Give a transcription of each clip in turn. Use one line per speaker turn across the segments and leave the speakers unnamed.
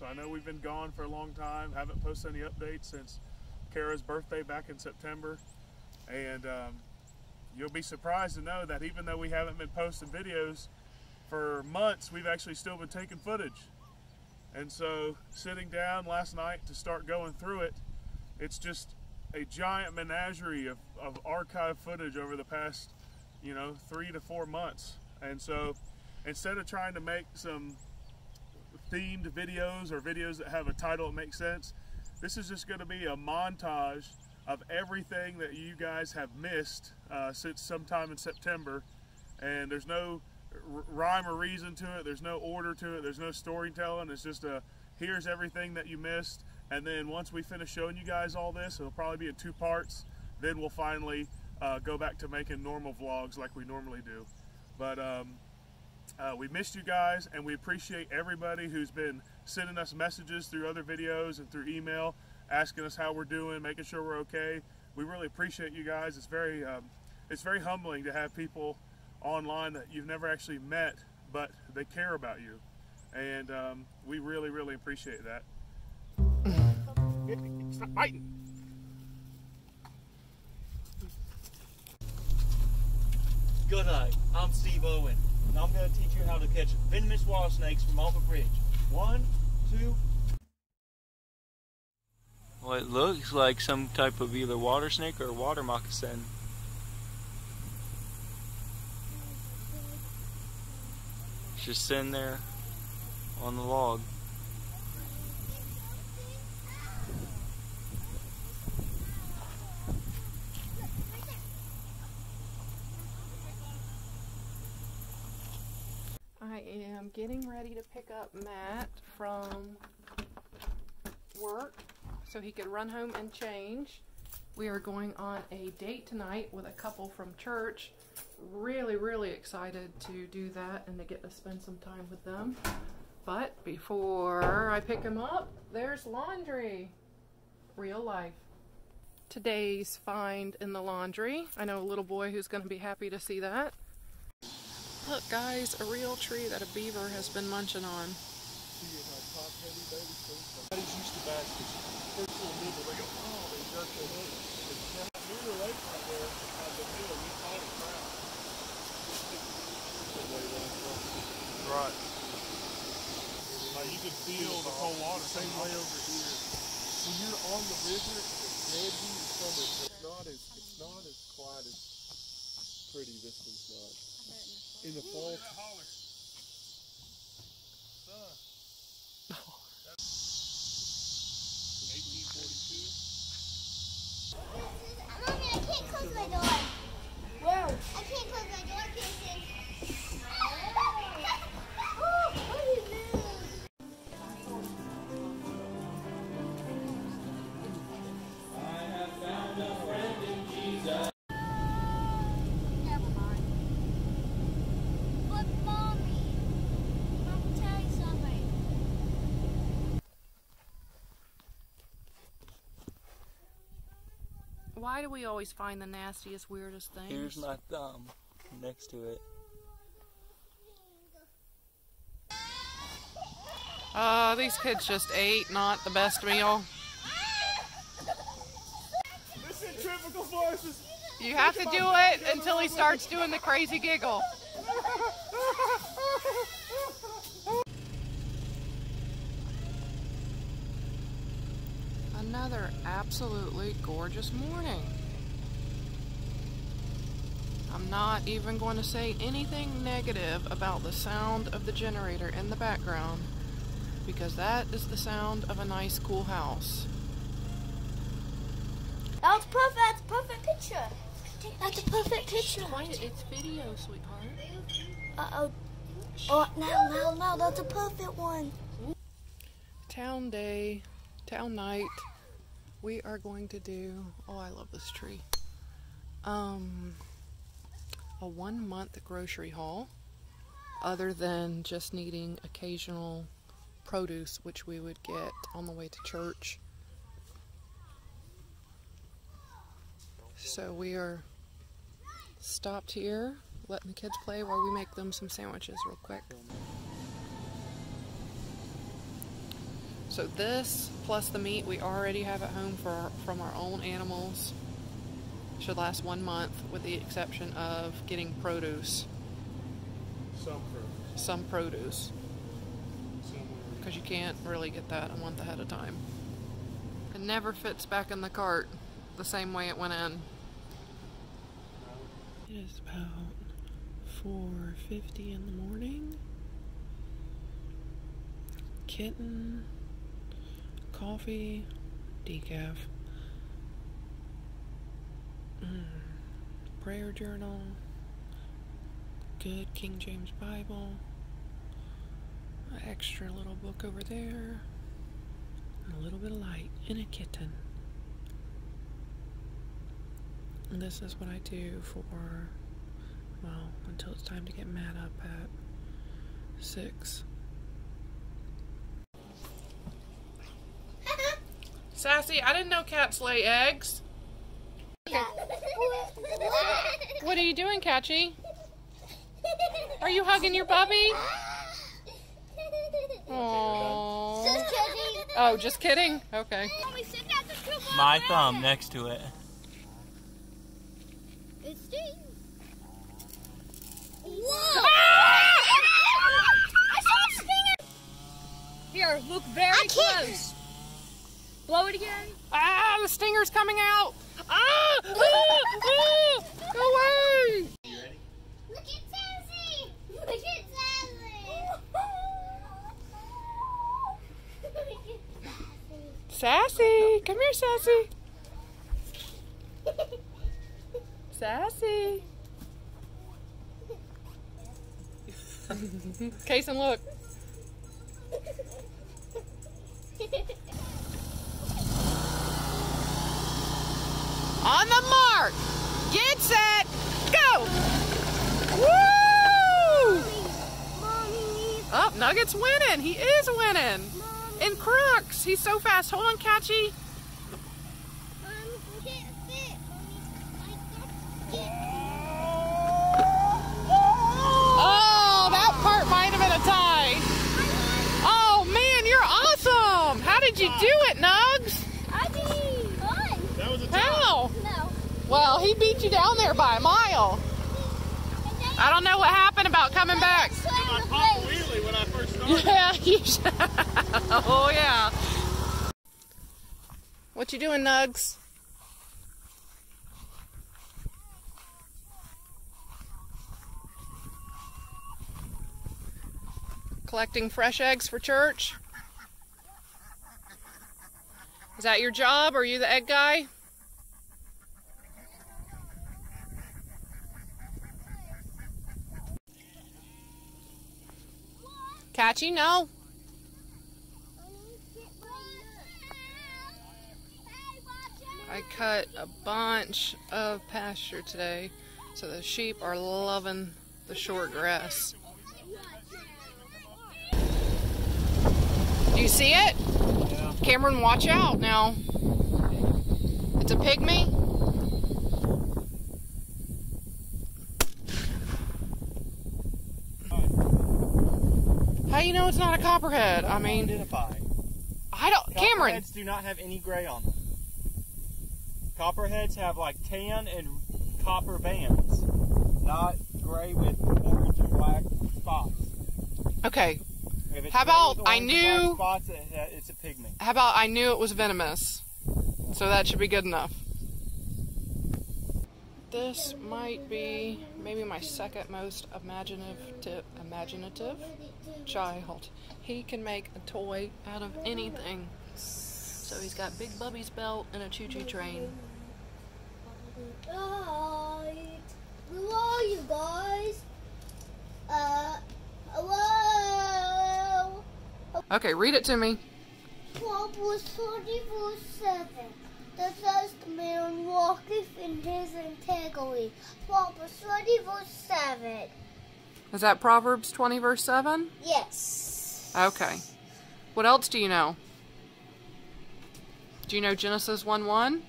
So I know we've been gone for a long time, haven't posted any updates since Kara's birthday back in September. And you'll be surprised to know that even though we haven't been posting videos for months, we've actually still been taking footage. And so sitting down last night to start going through it, it's just a giant menagerie of archive footage over the past, 3 to 4 months. And so instead of trying to make some themed videos or videos that have a title that makes sense, this is just going to be a montage of everything that you guys have missed since sometime in September. And there's no rhyme or reason to it, there's no order to it, there's no storytelling. It's just here's everything that you missed, and then once we finish showing you guys all this, it'll probably be in 2 parts, then we'll finally go back to making normal vlogs like we normally do. But we missed you guys, and we appreciate everybody who's been sending us messages through other videos and through email, asking us how we're doing, making sure we're okay. We really appreciate you guys. It's very humbling to have people online that you've never actually met, but they care about you, and we really appreciate that. Stop biting.
Good day, I'm Steve Owen, and I'm going to teach you how to catch venomous water snakes from off a bridge. 1, 2.
Well, it looks like some type of either water snake or a water moccasin. It's just sitting there on the log.
I am getting ready to pick up Matt from work so he could run home and change. We are going on a date tonight with a couple from church. Really excited to do that and to get to spend some time with them. But before I pick him up, there's laundry. Real life. Today's find in the laundry. I know a little boy who's going to be happy to see that. Look guys, a real tree that a beaver has been munching on.
Right. You can feel the cold water.
Same way over here. When you're on the river, it's dead heat and summer, so it's not as quiet as pretty. This one's not. In the fall.
1842.
Mommy, I can't close my door. Whoa! I can't close my door, Kirsten.
Why do we always find the nastiest, weirdest things?
Here's my thumb next to it.
These kids just ate not the best meal.
This is typical voices.
You have to do it until he starts doing the crazy giggle. Another absolutely gorgeous morning. I'm not even going to say anything negative about the sound of the generator in the background, because that is the sound of a nice, cool house.
That was perfect. That's a perfect picture. That's a perfect picture.
Quiet, it's video, sweetheart.
Uh-oh. Oh, now, that's a perfect one.
Town day, town night. We are going to do, oh, I love this tree, a 1-month grocery haul, other than just needing occasional produce, which we would get on the way to church. So we are stopped here, letting the kids play while we make them some sandwiches real quick. So this plus the meat we already have at home from our own animals should last 1 month, with the exception of getting produce. Some produce. Because you can't really get that a month ahead of time. It never fits back in the cart the same way it went in. It is about 4:50 in the morning. Kitten, coffee, decaf, prayer journal, good King James Bible, an extra little book over there, and a little bit of light, and a kitten. And this is what I do for, well, until it's time to get Matt up at 6. Sassy, I didn't know cats lay eggs.
Yeah.
What are you doing, Catchy? Are you hugging your puppy? Aww.
Just kidding.
Oh, just kidding? Okay.
My thumb next to it.
It stings. Whoa! I saw a stinger.
Here, look very close. Blow it again.
Ah, the stinger's coming out. Ah! Go away!
You ready?
Look at Sassy. Look at Sassy.
Sassy, come here, Sassy. Sassy. Kason, look. On the mark, get set, go! Woo!
Mommy.
Oh, Nugget's winning. He is winning.
Mommy.
In crooks. He's so fast. Hold on, Catchy.
I can't fit. Mommy, I can't
Oh, that part might have been a tie. Oh, man, you're awesome. How did you do it, Nugs?
I did. Fun.
That was a tie.
How?
No.
Well, he beat you down there by a mile. I don't know what happened about coming back.
I popped a wheelie when I first started.
Yeah, you oh, yeah. What you doing, Nugs? Collecting fresh eggs for church? Is that your job? Are you the egg guy? Catchy, no. I cut a bunch of pasture today, so the sheep are loving the short grass. Do you see it?
Yeah.
Cameron, watch out now. It's a pygmy. How you know it's not a copperhead? I mean,
Identify.
I don't. Cameron.
Copperheads do not have any gray on them. Copperheads have like tan and copper bands, not gray with orange and black spots.
Okay.
If it's
How
gray
about
with
I
orange and
knew-
black spots, it's a pygmy.
How about I knew it was venomous? So that should be good enough. This might be maybe my second most imaginative child. He can make a toy out of anything. So he's got Big Bubby's belt and a choo-choo train.
Right. Where are you guys? Hello?
Okay, read it to me.
Proverbs 24:7. The just man walketh in his integrity. Proverbs 24:7.
Is that Proverbs 20 verse 7?
Yes.
Okay. What else do you know? Do you know Genesis 1:1?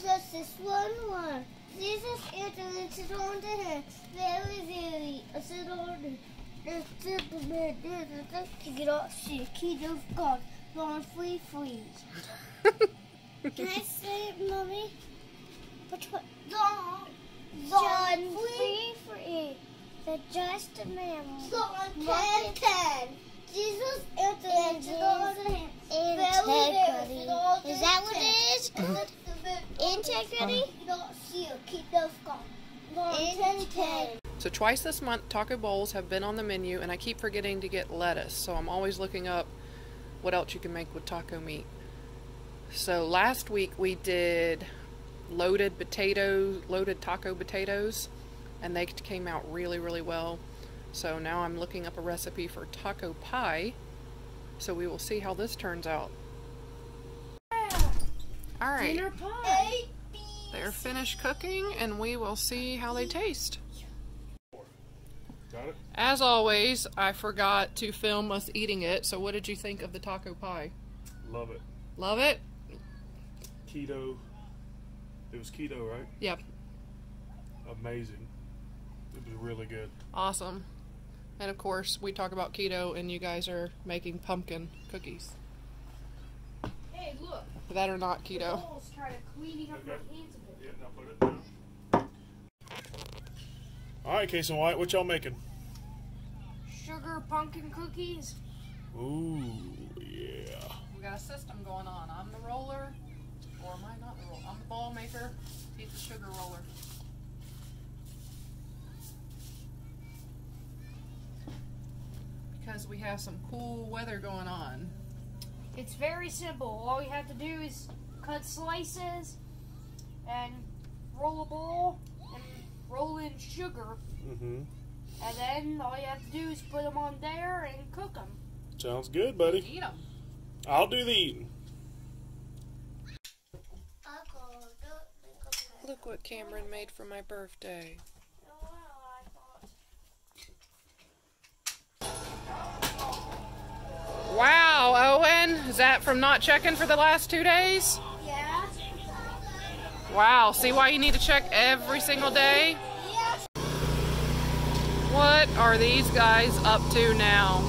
Genesis 1:1. Jesus entered into unto him. Very, I said unto the man to get up sick. He of God. Don Free Freeze. Can I say it, Mommy? Which one? Don Free Free. The Just a Man. Don 10. Jesus and integrity. Is that what it is? Integrity?
So twice this month, taco bowls have been on the menu, and I keep forgetting to get lettuce. So I'm always looking up what else you can make with taco meat. So last week we did loaded taco potatoes, and they came out really, really well. So now I'm looking up a recipe for taco pie. So we will see how this turns out. All right,
Dinner pie.
they're finished cooking, and we will see how they taste.
Got it?
As always, I forgot to film us eating it. So what did you think of the taco pie?
Love it.
Love it?
Keto. It was keto, right?
Yep.
Amazing. It was really good.
Awesome. And of course, we talk about keto, and you guys are making pumpkin cookies.
Hey, look.
That are not keto.
The balls try to cleaning up my hands a bit.
Yeah, now put it down. All right, Case and White, what y'all making?
Sugar pumpkin cookies.
Ooh, yeah.
We got a system going on. I'm the roller, or am I not the roller? I'm the ball maker. He's the sugar roller. Because we have some cool weather going on.
It's very simple. All you have to do is cut slices and roll a ball and roll in sugar.
Mm-hmm.
And then all you have to do is put them on there and cook them.
Sounds good, buddy.
Eat them.
I'll do the eating.
Look what Cameron made for my birthday. Wow, Owen, is that from not checking for the last 2 days?
Yeah.
Wow, see why you need to check every single day?
Yes.
What are these guys up to now?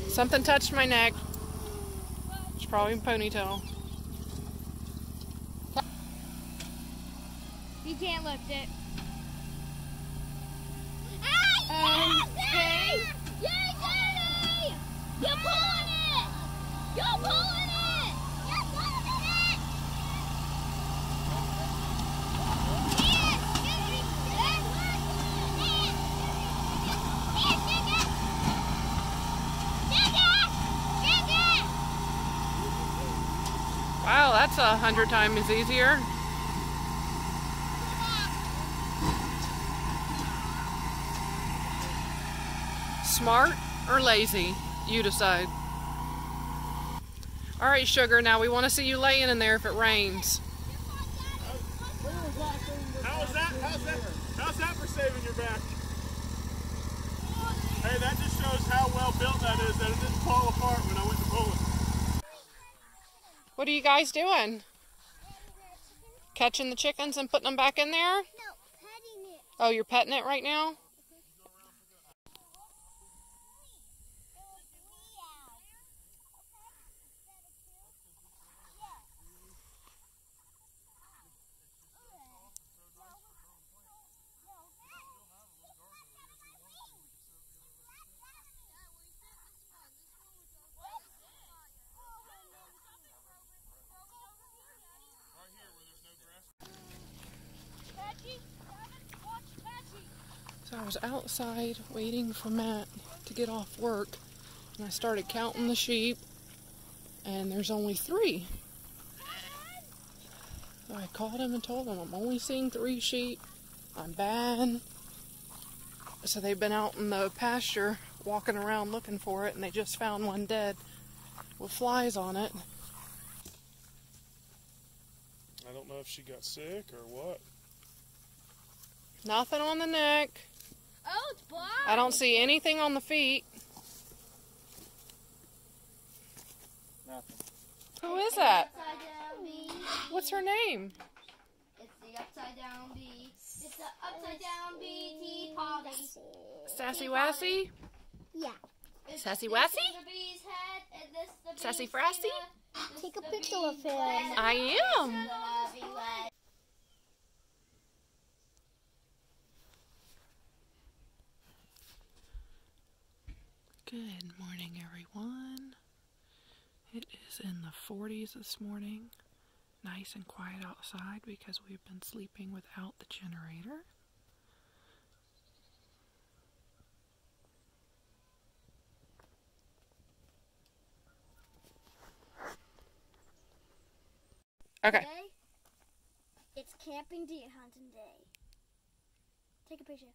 Something touched my neck. It's probably a ponytail.
You can't lift it.
Yay, Daddy! You're pulling it! You're pulling it! You're pulling it!
Wow, that's 100 times easier. Smart or lazy? You decide. All right, Sugar, now we want to see you laying in there if it rains.
How's that? How's that for saving your back? Hey, that just shows how well built that is, that it didn't fall apart when I went to pull it.
What are you guys doing? Catching the chickens and putting them back in there?
No, petting it.
Oh, you're petting it right now? So I was outside waiting for Matt to get off work, and I started counting the sheep, and there's only 3. So I called him and told him I'm only seeing 3 sheep. I'm bad. So they've been out in the pasture walking around looking for it, and they just found one dead with flies on it.
I don't know if she got sick or what.
Nothing on the neck.
Oh, it's black.
I don't see anything on the feet.
Nothing.
Who is that?
Upside down bee.
What's her name?
It's the upside down bee. It's the upside down bee tea party.
Sassy Wassy?
Yeah.
Sassy Wassy? Sassy Frosty?
Take a picture of him.
I am. Good morning, everyone. It is in the 40s this morning. Nice and quiet outside because we've been sleeping without the generator. Okay.
Today, it's camping deer hunting day. Take a picture.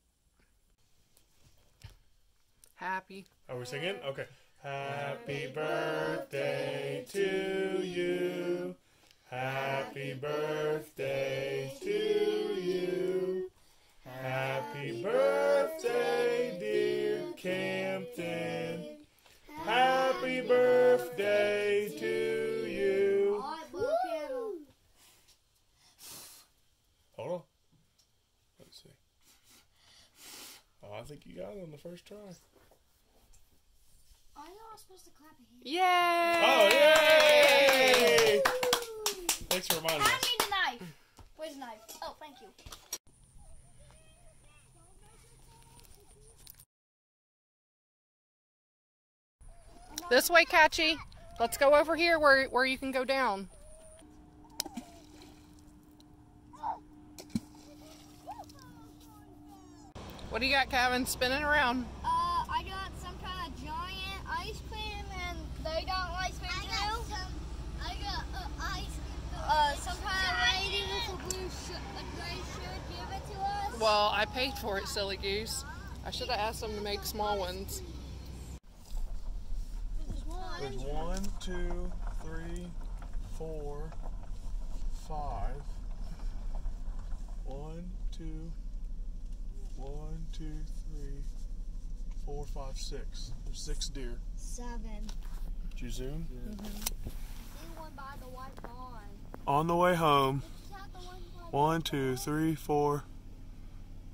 Happy.
Are we singing? Okay. Happy birthday to you. Happy birthday to you. Happy birthday, dear Campton. Happy birthday to you. Hold on. Let's see. Oh, I think you got it on the first try.
I know I'm supposed to clap it.
Yay!
Oh, yay! Thanks for reminding
I
us.
need a knife. Where's the knife? Oh, thank you.
This way, Catchy. Let's go over here where you can go down. What do you got, Kevin? Spinning around.
I got some kind of giant ice cream, and they got ice cream too. I got ice cream. Some kind of lady with a gray shirt give it to us.
Well, I paid for it, silly goose. I should have asked them to make small ones.
There's 1, 2, 3, 4, 5. 1, 2, 1, 2, 3, 4, 5, 6. There's 6 deer.
7.
Did you zoom?
See one by the white barn.
On the way home.
Is that the one by
1, 2, 3, 4,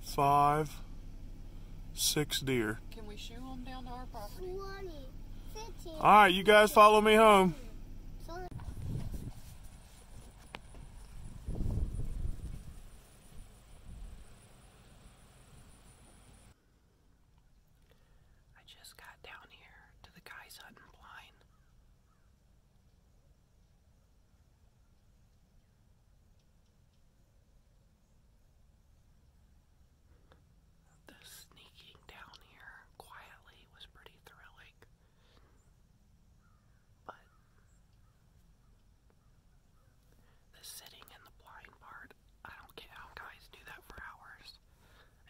5, 6 deer.
Can we shoo them down to our property?
20, 15.
All right, you guys follow me home.
I just got down here to the guy's hunting blind. The sneaking down here quietly was pretty thrilling. But the sitting in the blind part, I don't get how guys do that for hours.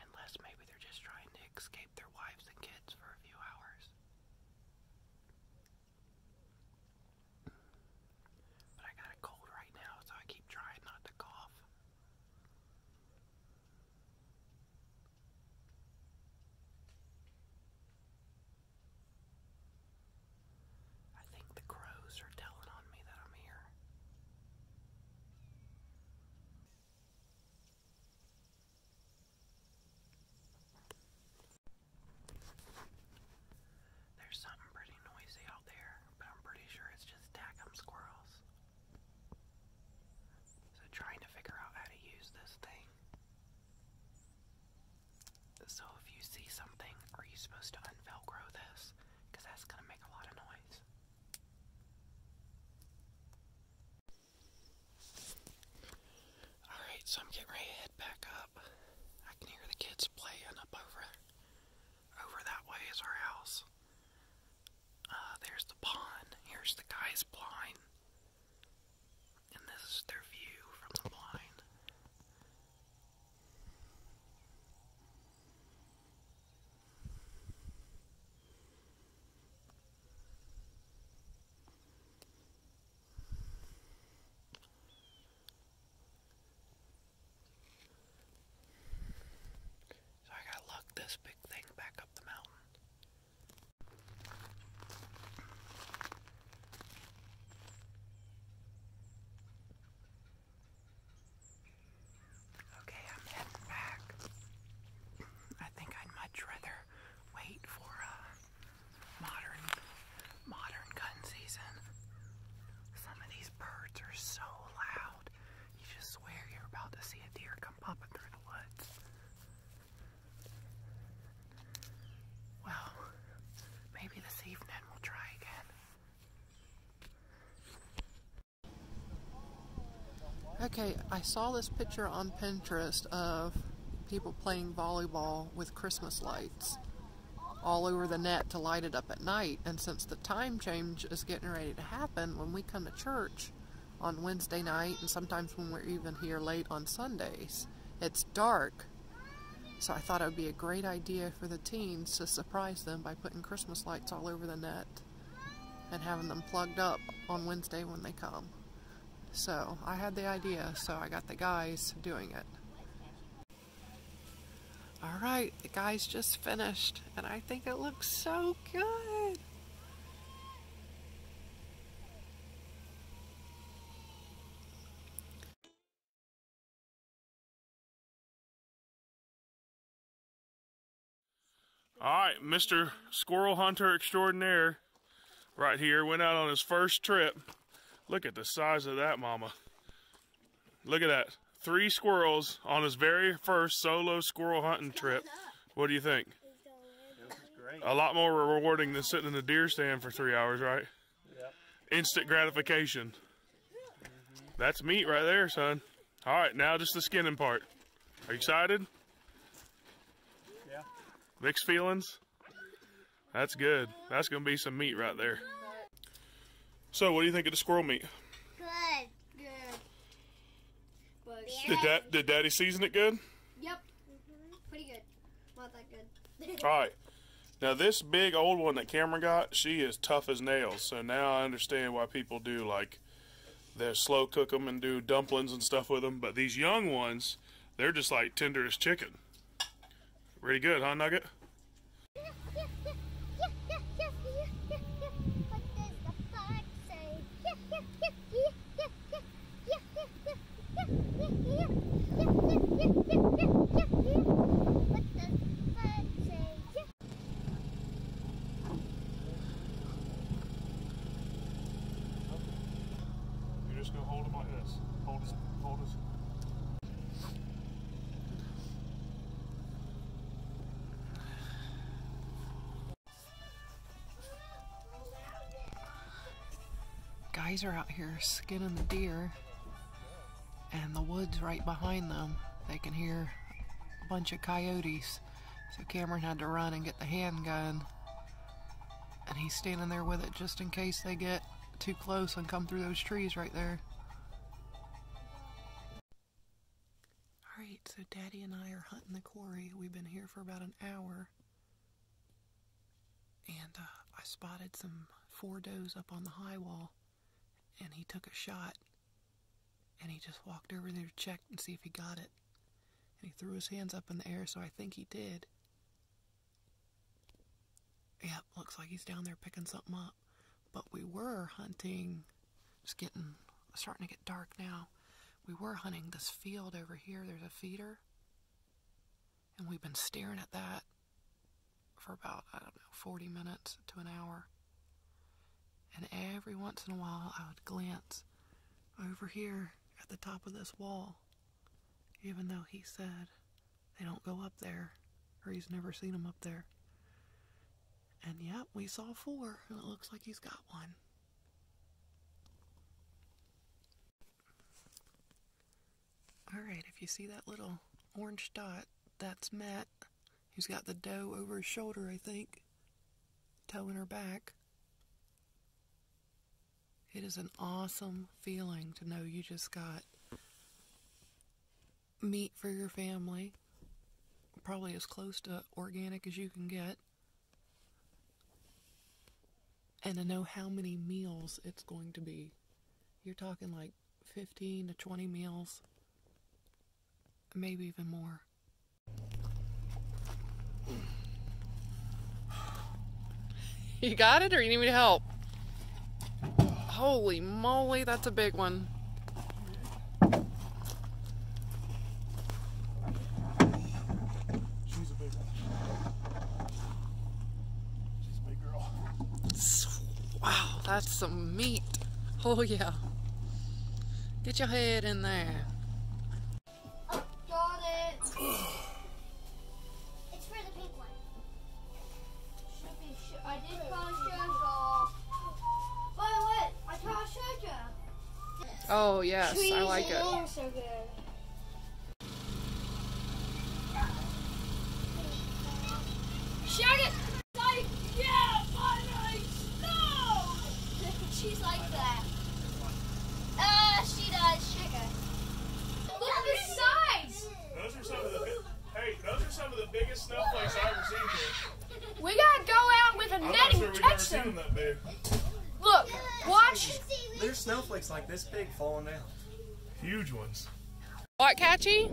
Unless maybe they're just trying to escape their wives and kids for a few hours. Okay, I saw this picture on Pinterest of people playing volleyball with Christmas lights all over the net to light it up at night. And since the time change is getting ready to happen, when we come to church on Wednesday night, and sometimes when we're even here late on Sundays, it's dark. So I thought it would be a great idea for the teens to surprise them by putting Christmas lights all over the net and having them plugged up on Wednesday when they come. So I had the idea, so I got the guys doing it. Alright, the guys just finished, and I think it looks so good.
Alright, Mr. Squirrel Hunter Extraordinaire right here went out on his first trip. Look at the size of that mama. Look at that. 3 squirrels on his very first solo squirrel hunting trip. What do you think?
This is great.
A lot more rewarding than sitting in a deer stand for 3 hours, right?
Yep.
Instant gratification. That's meat right there, son. Alright, now just the skinning part. Are you excited?
Yeah.
Mixed feelings? That's good. That's going to be some meat right there. So, what do you think of the squirrel meat?
Good. But
Did Daddy season it good?
Yep. Pretty good. Not that good.
Alright. Now, this big old one that Cameron got, she is tough as nails. So now I understand why people do, like, they slow cook them and do dumplings and stuff with them. But these young ones, they're just like tender as chicken. Pretty good, huh, Nugget? You're just gonna hold them like this. Hold us.
Guys are out here skinning the deer, and the woods right behind them, they can hear a bunch of coyotes. So Cameron had to run and get the handgun, and he's standing there with it just in case they get too close and come through those trees right there. Alright, so Daddy and I are hunting the quarry. We've been here for about an hour, and I spotted some 4 does up on the high wall, and he took a shot, and he just walked over there to check and see if he got it. And he threw his hands up in the air, so I think he did. Yep, looks like he's down there picking something up. But we were hunting, it's starting to get dark now. We were hunting this field over here. There's a feeder, and we've been staring at that for about, 40 minutes to an hour. And every once in a while I would glance over here at the top of this wall, even though he said they don't go up there, or he's never seen them up there. And yep, we saw 4, and it looks like he's got one. Alright, if you see that little orange dot, that's Matt. He's got the doe over his shoulder, I think, towing her back. It is an awesome feeling to know you just got meat for your family, probably as close to organic as you can get, and to know how many meals it's going to be. You're talking like 15 to 20 meals, maybe even more. You got it, or you need me to help? Holy moly, that's a big one.
She's a big one. She's a big girl.
Wow, that's some meat. Oh yeah. Get your head in there.
Oh, got it. It's for the pink one. Should be. I did call Sugar. By the way, I told Sugar.
Oh, Oh, yes,
trees
I like
and
it.
water so good. Shout it like, yeah, finally snow! She's like that. She does, sugar. Look at the size!
Those are some of the those are some of the biggest snowflakes I've ever seen here.
We gotta go out with a
I'm not
netting
sure
to
we've ever
catch
seen
them.
them that big.
Look, watch.
There's snowflakes like this big falling down.
Huge ones.
What, Catchy?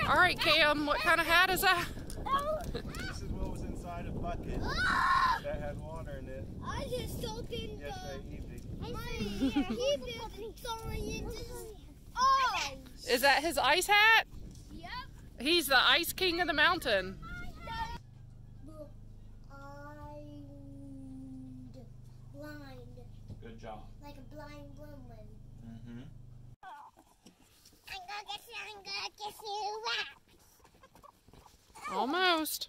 All right, Cam, what kind of hat is that?
This is what was inside a bucket that had water in it
I just soaked in
yesterday evening.
Is that his ice hat?
Yep.
He's the ice king of the mountain.
Blind.
Good job.
Like a blind woman.
Mm-hmm.
I'm gonna get you wrapped.
Almost.